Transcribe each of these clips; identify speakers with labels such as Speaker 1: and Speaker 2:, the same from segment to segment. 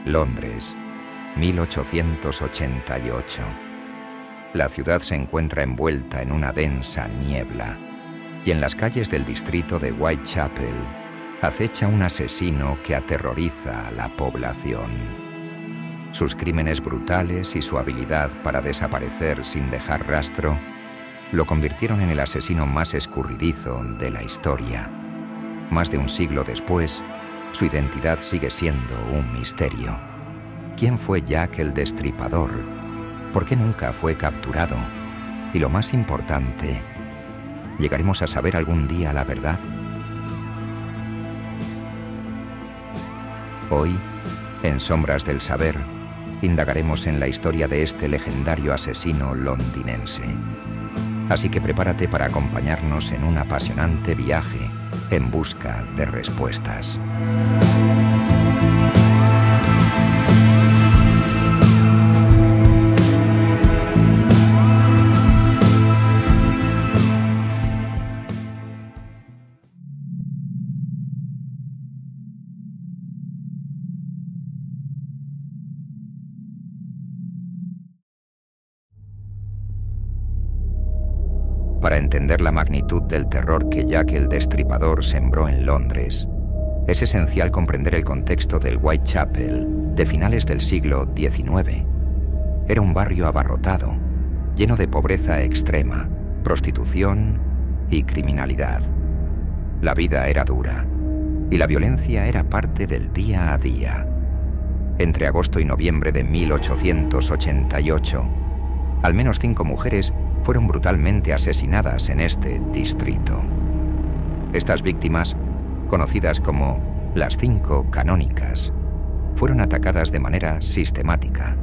Speaker 1: Londres, 1888. La ciudad se encuentra envuelta en una densa niebla y en las calles del distrito de Whitechapel acecha un asesino que aterroriza a la población. Sus crímenes brutales y su habilidad para desaparecer sin dejar rastro lo convirtieron en el asesino más escurridizo de la historia. Más de un siglo después, su identidad sigue siendo un misterio. ¿Quién fue Jack el Destripador? ¿Por qué nunca fue capturado? Y lo más importante, ¿llegaremos a saber algún día la verdad? Hoy, en Sombras del Saber, indagaremos en la historia de este legendario asesino londinense. Así que prepárate para acompañarnos en un apasionante viaje en busca de respuestas. Para entender la magnitud del terror que Jack el Destripador sembró en Londres, es esencial comprender el contexto del Whitechapel de finales del siglo XIX. Era un barrio abarrotado, lleno de pobreza extrema, prostitución y criminalidad. La vida era dura y la violencia era parte del día a día. Entre agosto y noviembre de 1888, al menos 5 mujeres fueron brutalmente asesinadas en este distrito. Estas víctimas, conocidas como las 5 canónicas, fueron atacadas de manera sistemática,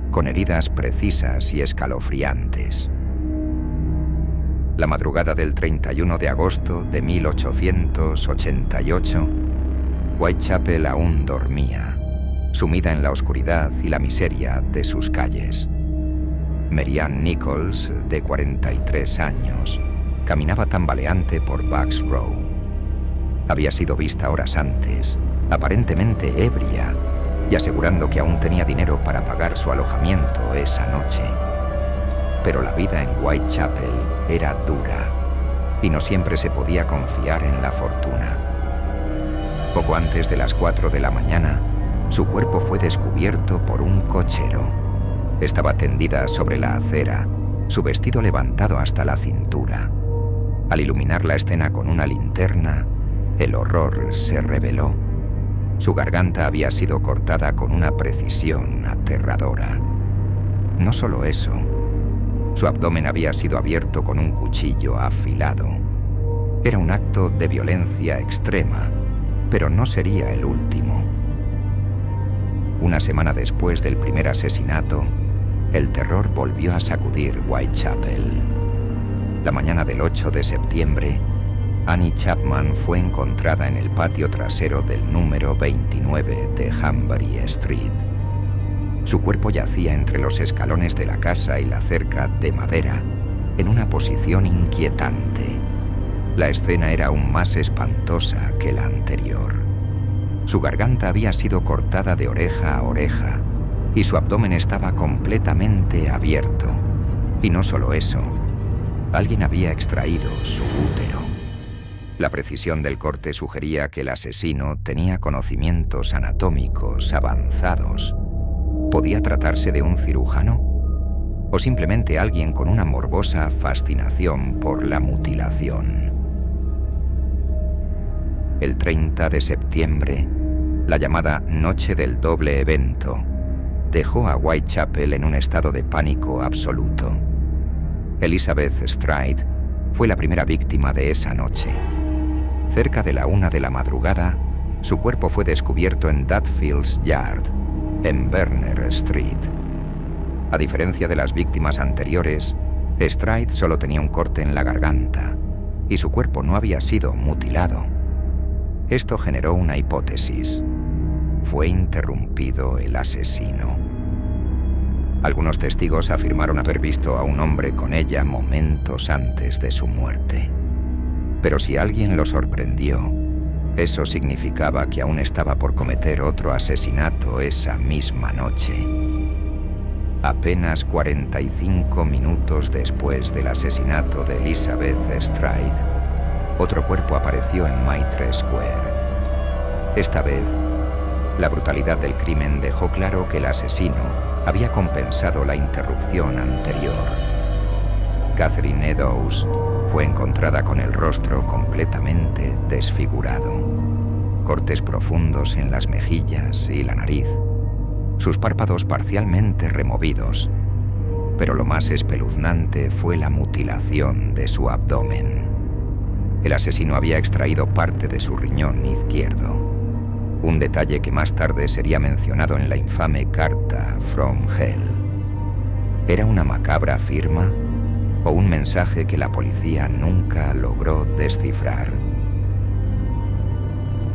Speaker 1: con heridas precisas y escalofriantes. La madrugada del 31 de agosto de 1888, Whitechapel aún dormía, sumida en la oscuridad y la miseria de sus calles. Marianne Nichols, de 43 años, caminaba tambaleante por Bucks Row. Había sido vista horas antes, aparentemente ebria, y asegurando que aún tenía dinero para pagar su alojamiento esa noche. Pero la vida en Whitechapel era dura, y no siempre se podía confiar en la fortuna. Poco antes de las 4 de la mañana, su cuerpo fue descubierto por un cochero. Estaba tendida sobre la acera, su vestido levantado hasta la cintura. Al iluminar la escena con una linterna, el horror se reveló. Su garganta había sido cortada con una precisión aterradora. No solo eso, su abdomen había sido abierto con un cuchillo afilado. Era un acto de violencia extrema, pero no sería el último. Una semana después del primer asesinato, el terror volvió a sacudir Whitechapel. La mañana del 8 de septiembre, Annie Chapman fue encontrada en el patio trasero del número 29 de Hanbury Street. Su cuerpo yacía entre los escalones de la casa y la cerca de madera, en una posición inquietante. La escena era aún más espantosa que la anterior. Su garganta había sido cortada de oreja a oreja, y su abdomen estaba completamente abierto. Y no solo eso, alguien había extraído su útero. La precisión del corte sugería que el asesino tenía conocimientos anatómicos avanzados. ¿Podía tratarse de un cirujano? ¿O simplemente alguien con una morbosa fascinación por la mutilación? El 30 de septiembre, la llamada Noche del Doble Evento, dejó a Whitechapel en un estado de pánico absoluto. Elizabeth Stride fue la primera víctima de esa noche. Cerca de la 1 de la madrugada, su cuerpo fue descubierto en Dudfields Yard, en Berner Street. A diferencia de las víctimas anteriores, Stride solo tenía un corte en la garganta y su cuerpo no había sido mutilado. Esto generó una hipótesis. Fue interrumpido el asesino. Algunos testigos afirmaron haber visto a un hombre con ella momentos antes de su muerte. Pero si alguien lo sorprendió, Eso significaba que aún estaba por cometer otro asesinato esa misma noche. Apenas 45 minutos después del asesinato de Elizabeth Stride, otro cuerpo apareció en Mitre Square. Esta vez, la brutalidad del crimen dejó claro que el asesino había compensado la interrupción anterior. Catherine Eddowes fue encontrada con el rostro completamente desfigurado. Cortes profundos en las mejillas y la nariz. Sus párpados parcialmente removidos. Pero lo más espeluznante fue la mutilación de su abdomen. El asesino había extraído parte de su riñón izquierdo. Un detalle que más tarde sería mencionado en la infame carta From Hell. ¿Era una macabra firma o un mensaje que la policía nunca logró descifrar?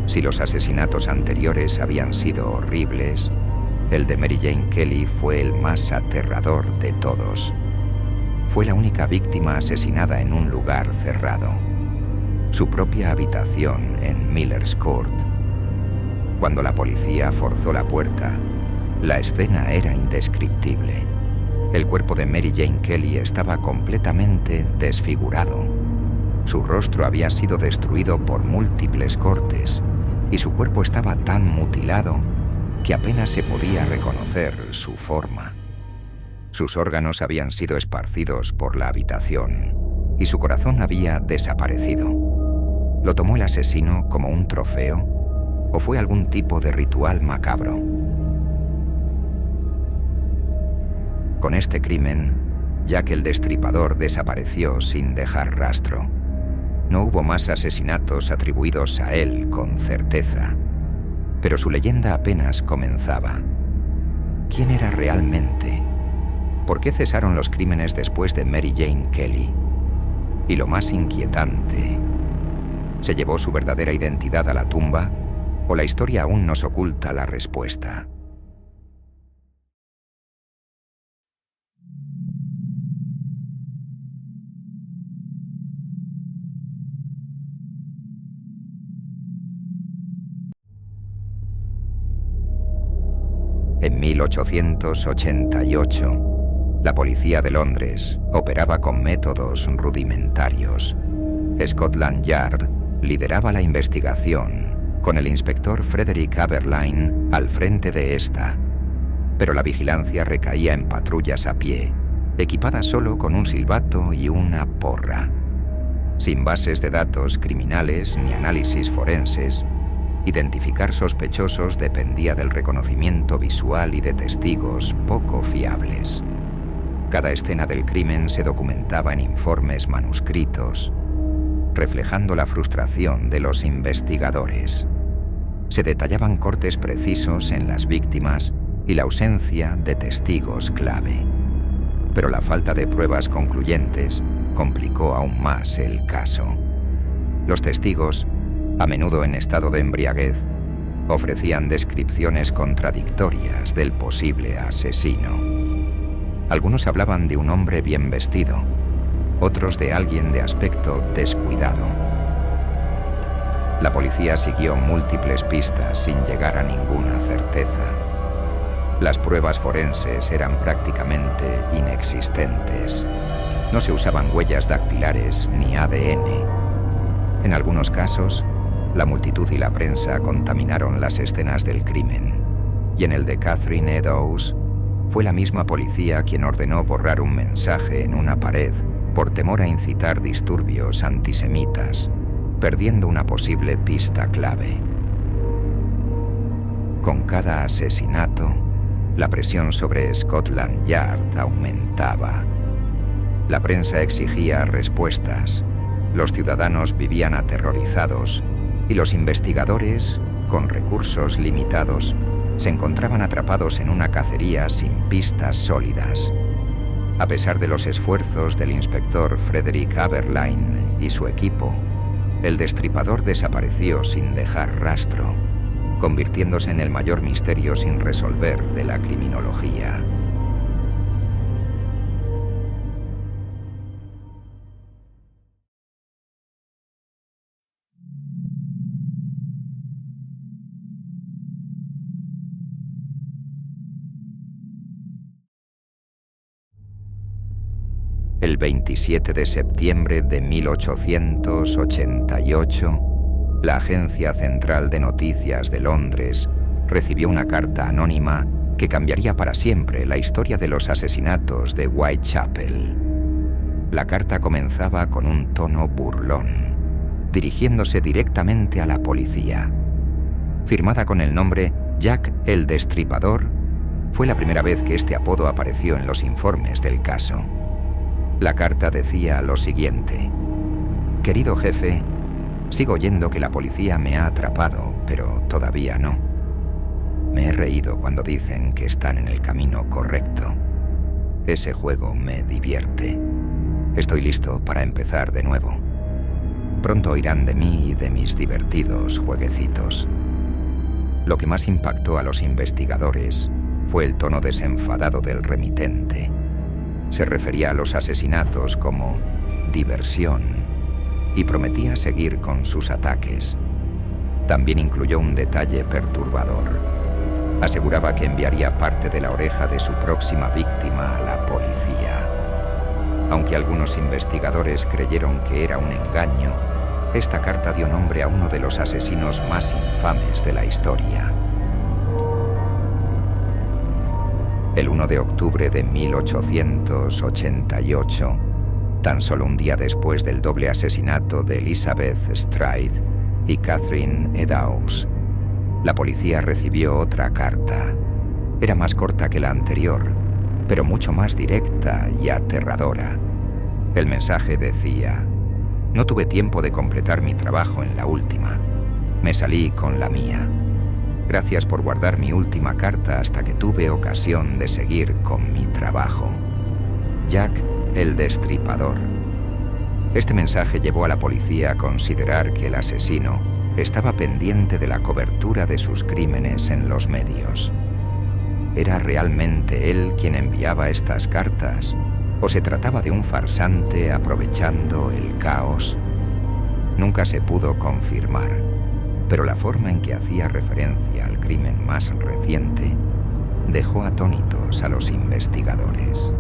Speaker 1: Si los asesinatos anteriores habían sido horribles, el de Mary Jane Kelly fue el más aterrador de todos. Fue la única víctima asesinada en un lugar cerrado, su propia habitación en Miller's Court. Cuando la policía forzó la puerta, la escena era indescriptible. El cuerpo de Mary Jane Kelly estaba completamente desfigurado. Su rostro había sido destruido por múltiples cortes y su cuerpo estaba tan mutilado que apenas se podía reconocer su forma. Sus órganos habían sido esparcidos por la habitación y su corazón había desaparecido. ¿Lo tomó el asesino como un trofeo o fue algún tipo de ritual macabro? Con este crimen, Jack el Destripador desapareció sin dejar rastro. No hubo más asesinatos atribuidos a él con certeza, pero su leyenda apenas comenzaba. ¿Quién era realmente? ¿Por qué cesaron los crímenes después de Mary Jane Kelly? Y lo más inquietante, ¿se llevó su verdadera identidad a la tumba o la historia aún nos oculta la respuesta? En 1888, la policía de Londres operaba con métodos rudimentarios. Scotland Yard lideraba la investigación, con el inspector Frederick Aberline al frente de esta. Pero la vigilancia recaía en patrullas a pie, equipadas solo con un silbato y una porra. Sin bases de datos criminales ni análisis forenses, identificar sospechosos dependía del reconocimiento visual y de testigos poco fiables. Cada escena del crimen se documentaba en informes manuscritos, reflejando la frustración de los investigadores. Se detallaban cortes precisos en las víctimas y la ausencia de testigos clave. Pero la falta de pruebas concluyentes complicó aún más el caso. Los testigos, a menudo en estado de embriaguez, ofrecían descripciones contradictorias del posible asesino. Algunos hablaban de un hombre bien vestido, otros de alguien de aspecto descuidado. La policía siguió múltiples pistas sin llegar a ninguna certeza. Las pruebas forenses eran prácticamente inexistentes. No se usaban huellas dactilares ni ADN. En algunos casos, la multitud y la prensa contaminaron las escenas del crimen, y en el de Catherine Eddowes, fue la misma policía quien ordenó borrar un mensaje en una pared por temor a incitar disturbios antisemitas, perdiendo una posible pista clave. Con cada asesinato, la presión sobre Scotland Yard aumentaba. La prensa exigía respuestas, los ciudadanos vivían aterrorizados y los investigadores, con recursos limitados, se encontraban atrapados en una cacería sin pistas sólidas. A pesar de los esfuerzos del inspector Frederick Aberline y su equipo, el destripador desapareció sin dejar rastro, convirtiéndose en el mayor misterio sin resolver de la criminología. El 27 de septiembre de 1888, la Agencia Central de Noticias de Londres recibió una carta anónima que cambiaría para siempre la historia de los asesinatos de Whitechapel. La carta comenzaba con un tono burlón, dirigiéndose directamente a la policía. Firmada con el nombre Jack el Destripador, fue la primera vez que este apodo apareció en los informes del caso. La carta decía lo siguiente: «Querido jefe, sigo oyendo que la policía me ha atrapado, pero todavía no. Me he reído cuando dicen que están en el camino correcto. Ese juego me divierte. Estoy listo para empezar de nuevo. Pronto oirán de mí y de mis divertidos jueguecitos». Lo que más impactó a los investigadores fue el tono desenfadado del remitente. Se refería a los asesinatos como diversión y prometía seguir con sus ataques. También incluyó un detalle perturbador. Aseguraba que enviaría parte de la oreja de su próxima víctima a la policía. Aunque algunos investigadores creyeron que era un engaño, esta carta dio nombre a uno de los asesinos más infames de la historia. El 1 de octubre de 1888, tan solo un día después del doble asesinato de Elizabeth Stride y Catherine Eddowes, la policía recibió otra carta. Era más corta que la anterior, pero mucho más directa y aterradora. El mensaje decía: «No tuve tiempo de completar mi trabajo en la última. Me salí con la mía. Gracias por guardar mi última carta hasta que tuve ocasión de seguir con mi trabajo. Jack el Destripador». Este mensaje llevó a la policía a considerar que el asesino estaba pendiente de la cobertura de sus crímenes en los medios. ¿Era realmente él quien enviaba estas cartas? ¿O se trataba de un farsante aprovechando el caos? Nunca se pudo confirmar, pero la forma en que hacía referencia al crimen más reciente dejó atónitos a los investigadores.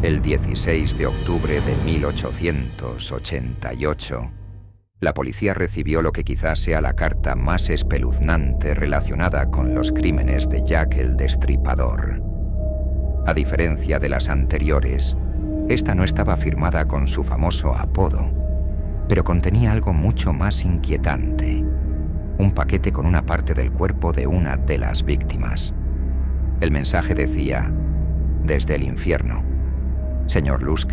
Speaker 1: El 16 de octubre de 1888, la policía recibió lo que quizás sea la carta más espeluznante relacionada con los crímenes de Jack el Destripador. A diferencia de las anteriores, esta no estaba firmada con su famoso apodo, pero contenía algo mucho más inquietante: un paquete con una parte del cuerpo de una de las víctimas. El mensaje decía: «Desde el infierno. Señor Lusk,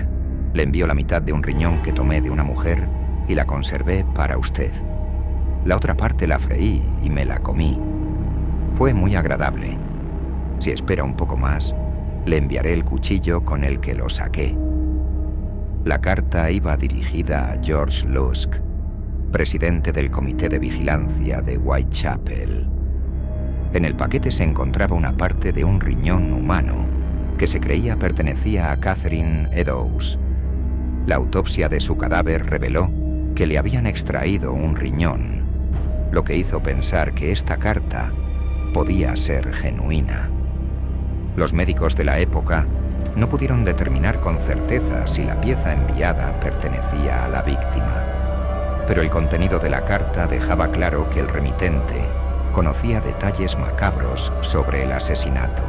Speaker 1: le envío la mitad de un riñón que tomé de una mujer y la conservé para usted. La otra parte la freí y me la comí. Fue muy agradable. Si espera un poco más, le enviaré el cuchillo con el que lo saqué». La carta iba dirigida a George Lusk, presidente del Comité de Vigilancia de Whitechapel. En el paquete se encontraba una parte de un riñón humano que se creía pertenecía a Catherine Eddowes. La autopsia de su cadáver reveló que le habían extraído un riñón, lo que hizo pensar que esta carta podía ser genuina. Los médicos de la época no pudieron determinar con certeza si la pieza enviada pertenecía a la víctima, pero el contenido de la carta dejaba claro que el remitente conocía detalles macabros sobre el asesinato.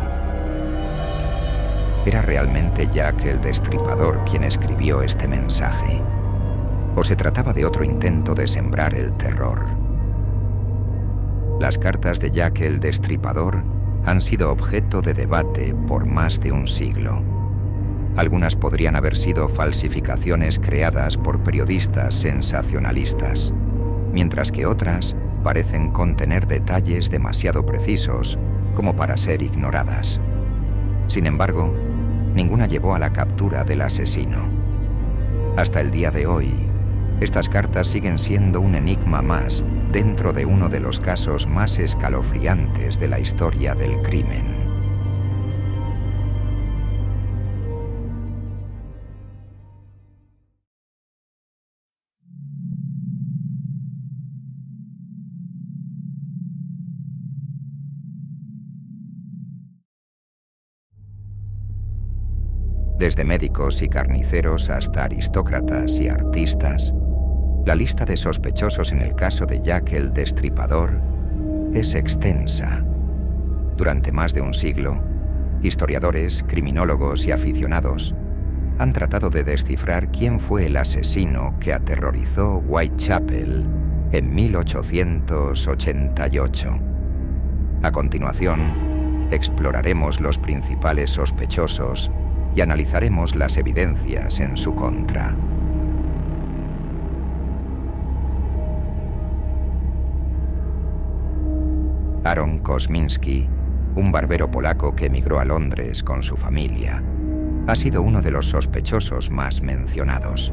Speaker 1: ¿Era realmente Jack el Destripador quien escribió este mensaje? ¿O se trataba de otro intento de sembrar el terror? Las cartas de Jack el Destripador han sido objeto de debate por más de un siglo. Algunas podrían haber sido falsificaciones creadas por periodistas sensacionalistas, mientras que otras parecen contener detalles demasiado precisos como para ser ignoradas. Sin embargo, ninguna llevó a la captura del asesino. Hasta el día de hoy, estas cartas siguen siendo un enigma más dentro de uno de los casos más escalofriantes de la historia del crimen. Desde médicos y carniceros hasta aristócratas y artistas, la lista de sospechosos en el caso de Jack el Destripador es extensa. Durante más de un siglo, historiadores, criminólogos y aficionados han tratado de descifrar quién fue el asesino que aterrorizó Whitechapel en 1888. A continuación, exploraremos los principales sospechosos y analizaremos las evidencias en su contra. Aaron Kosminski, un barbero polaco que emigró a Londres con su familia, ha sido uno de los sospechosos más mencionados.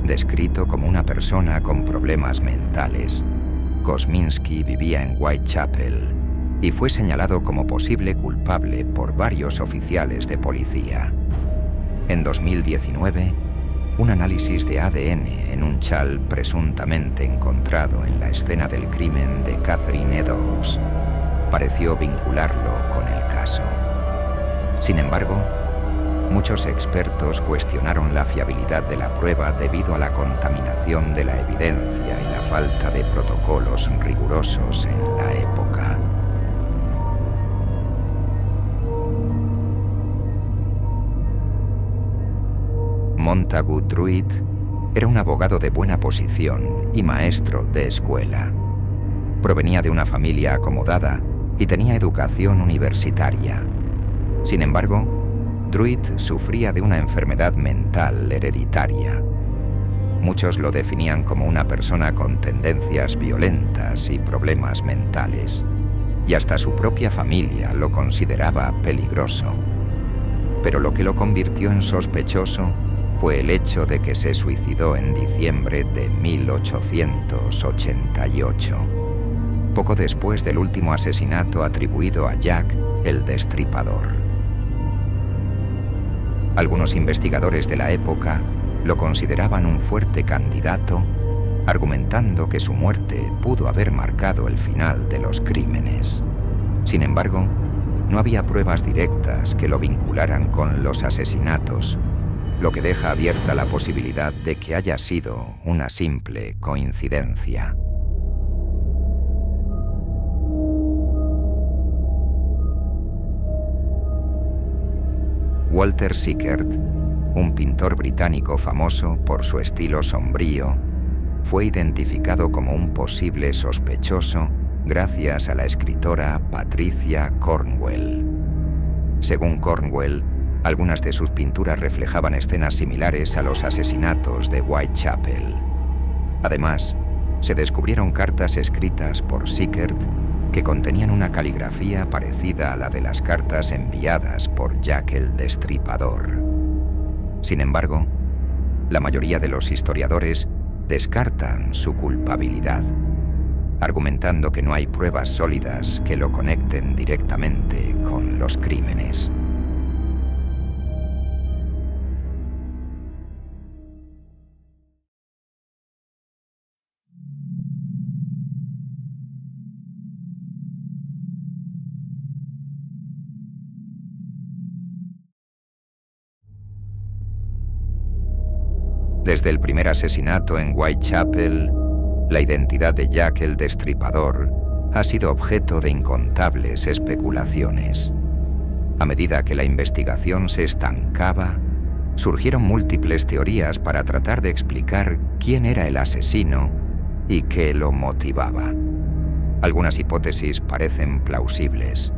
Speaker 1: Descrito como una persona con problemas mentales, Kosminski vivía en Whitechapel y fue señalado como posible culpable por varios oficiales de policía. En 2019, un análisis de ADN en un chal presuntamente encontrado en la escena del crimen de Catherine Eddowes pareció vincularlo con el caso. Sin embargo, muchos expertos cuestionaron la fiabilidad de la prueba debido a la contaminación de la evidencia y la falta de protocolos rigurosos en la época. Montagu Druid era un abogado de buena posición y maestro de escuela. Provenía de una familia acomodada y tenía educación universitaria. Sin embargo, Druid sufría de una enfermedad mental hereditaria. Muchos lo definían como una persona con tendencias violentas y problemas mentales, y hasta su propia familia lo consideraba peligroso. Pero lo que lo convirtió en sospechoso fue el hecho de que se suicidó en diciembre de 1888, poco después del último asesinato atribuido a Jack el Destripador. Algunos investigadores de la época lo consideraban un fuerte candidato, argumentando que su muerte pudo haber marcado el final de los crímenes. Sin embargo, no había pruebas directas que lo vincularan con los asesinatos, lo que deja abierta la posibilidad de que haya sido una simple coincidencia. Walter Sickert, un pintor británico famoso por su estilo sombrío, fue identificado como un posible sospechoso gracias a la escritora Patricia Cornwell. Según Cornwell, algunas de sus pinturas reflejaban escenas similares a los asesinatos de Whitechapel. Además, se descubrieron cartas escritas por Sickert que contenían una caligrafía parecida a la de las cartas enviadas por Jack el Destripador. Sin embargo, la mayoría de los historiadores descartan su culpabilidad, argumentando que no hay pruebas sólidas que lo conecten directamente con los crímenes. Desde el primer asesinato en Whitechapel, la identidad de Jack el Destripador ha sido objeto de incontables especulaciones. A medida que la investigación se estancaba, surgieron múltiples teorías para tratar de explicar quién era el asesino y qué lo motivaba. Algunas hipótesis parecen plausibles,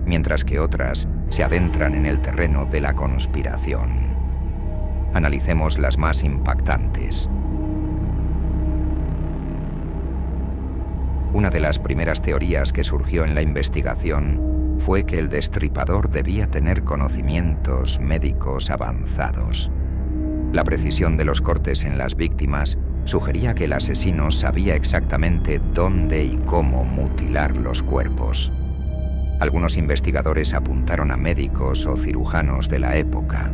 Speaker 1: mientras que otras se adentran en el terreno de la conspiración. Analicemos las más impactantes. Una de las primeras teorías que surgió en la investigación fue que el destripador debía tener conocimientos médicos avanzados. La precisión de los cortes en las víctimas sugería que el asesino sabía exactamente dónde y cómo mutilar los cuerpos. Algunos investigadores apuntaron a médicos o cirujanos de la época,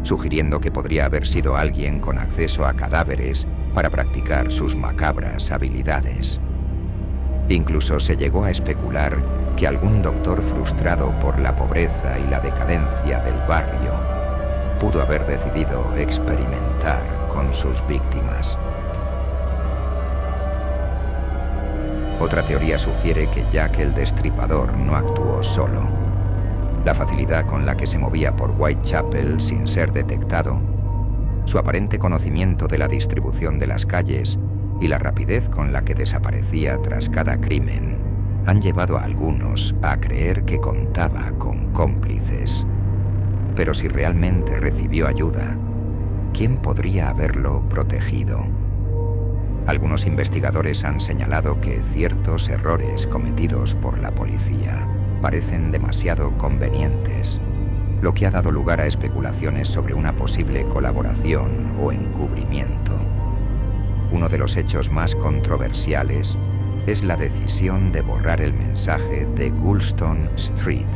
Speaker 1: sugiriendo que podría haber sido alguien con acceso a cadáveres para practicar sus macabras habilidades. Incluso se llegó a especular que algún doctor frustrado por la pobreza y la decadencia del barrio pudo haber decidido experimentar con sus víctimas. Otra teoría sugiere que Jack el Destripador no actuó solo. La facilidad con la que se movía por Whitechapel sin ser detectado, su aparente conocimiento de la distribución de las calles y la rapidez con la que desaparecía tras cada crimen han llevado a algunos a creer que contaba con cómplices. Pero si realmente recibió ayuda, ¿quién podría haberlo protegido? Algunos investigadores han señalado que ciertos errores cometidos por la policía parecen demasiado convenientes, lo que ha dado lugar a especulaciones sobre una posible colaboración o encubrimiento. Uno de los hechos más controversiales es la decisión de borrar el mensaje de Goulston Street,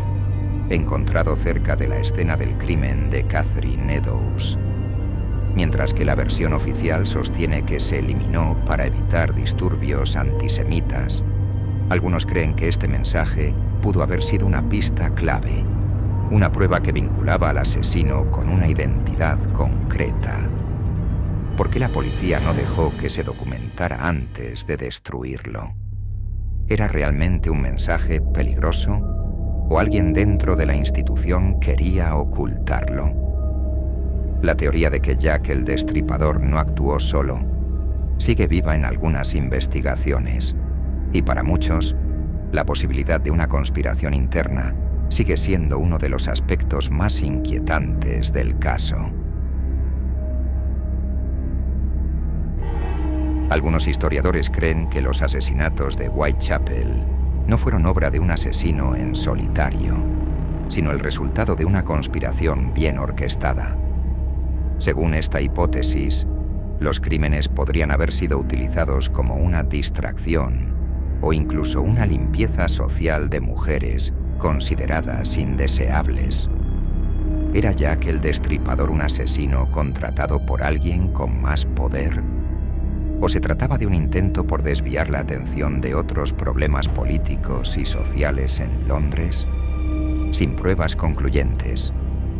Speaker 1: encontrado cerca de la escena del crimen de Catherine Eddowes. Mientras que la versión oficial sostiene que se eliminó para evitar disturbios antisemitas, algunos creen que este mensaje pudo haber sido una pista clave, una prueba que vinculaba al asesino con una identidad concreta. ¿Por qué la policía no dejó que se documentara antes de destruirlo? ¿Era realmente un mensaje peligroso? ¿O alguien dentro de la institución quería ocultarlo? La teoría de que Jack el Destripador no actuó solo sigue viva en algunas investigaciones, y para muchos, la posibilidad de una conspiración interna sigue siendo uno de los aspectos más inquietantes del caso. Algunos historiadores creen que los asesinatos de Whitechapel no fueron obra de un asesino en solitario, sino el resultado de una conspiración bien orquestada. Según esta hipótesis, los crímenes podrían haber sido utilizados como una distracción o incluso una limpieza social de mujeres consideradas indeseables. ¿Era Jack el Destripador un asesino contratado por alguien con más poder? ¿O se trataba de un intento por desviar la atención de otros problemas políticos y sociales en Londres? Sin pruebas concluyentes,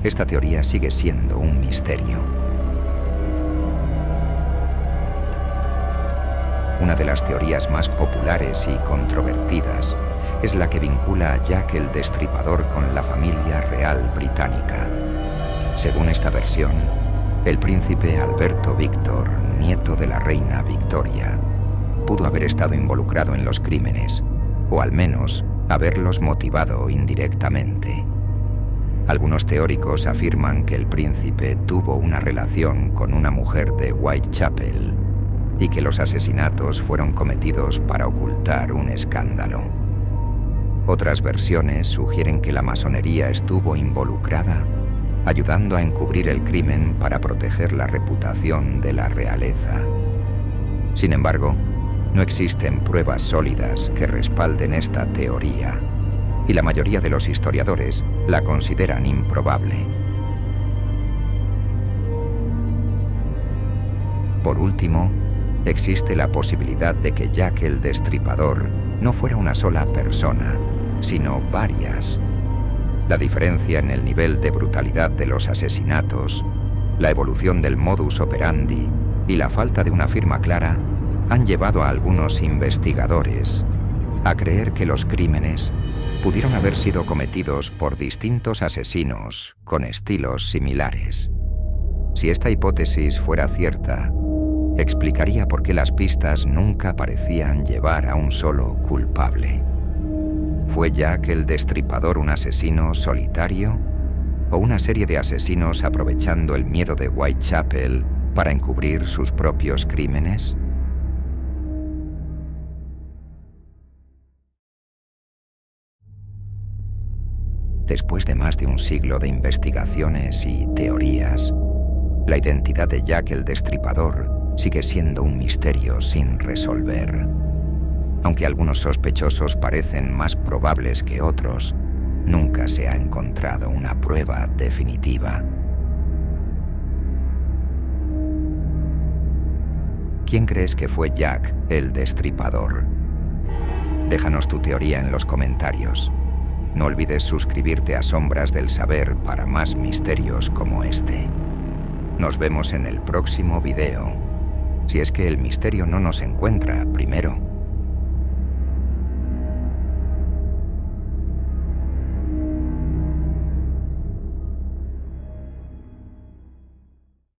Speaker 1: esta teoría sigue siendo un misterio. Una de las teorías más populares y controvertidas es la que vincula a Jack el Destripador con la familia real británica. Según esta versión, el príncipe Alberto Víctor, nieto de la reina Victoria, pudo haber estado involucrado en los crímenes, o al menos haberlos motivado indirectamente. Algunos teóricos afirman que el príncipe tuvo una relación con una mujer de Whitechapel y que los asesinatos fueron cometidos para ocultar un escándalo. Otras versiones sugieren que la masonería estuvo involucrada, ayudando a encubrir el crimen para proteger la reputación de la realeza. Sin embargo, no existen pruebas sólidas que respalden esta teoría, y la mayoría de los historiadores la consideran improbable. Por último, existe la posibilidad de que Jack el Destripador no fuera una sola persona, sino varias. La diferencia en el nivel de brutalidad de los asesinatos, la evolución del modus operandi y la falta de una firma clara han llevado a algunos investigadores a creer que los crímenes pudieron haber sido cometidos por distintos asesinos con estilos similares. Si esta hipótesis fuera cierta, explicaría por qué las pistas nunca parecían llevar a un solo culpable. ¿Fue Jack el Destripador un asesino solitario o una serie de asesinos aprovechando el miedo de Whitechapel para encubrir sus propios crímenes? Después de más de un siglo de investigaciones y teorías, la identidad de Jack el Destripador sigue siendo un misterio sin resolver. Aunque algunos sospechosos parecen más probables que otros, nunca se ha encontrado una prueba definitiva. ¿Quién crees que fue Jack el Destripador? Déjanos tu teoría en los comentarios. No olvides suscribirte a Sombras del Saber para más misterios como este. Nos vemos en el próximo video. Si es que el misterio no nos encuentra primero.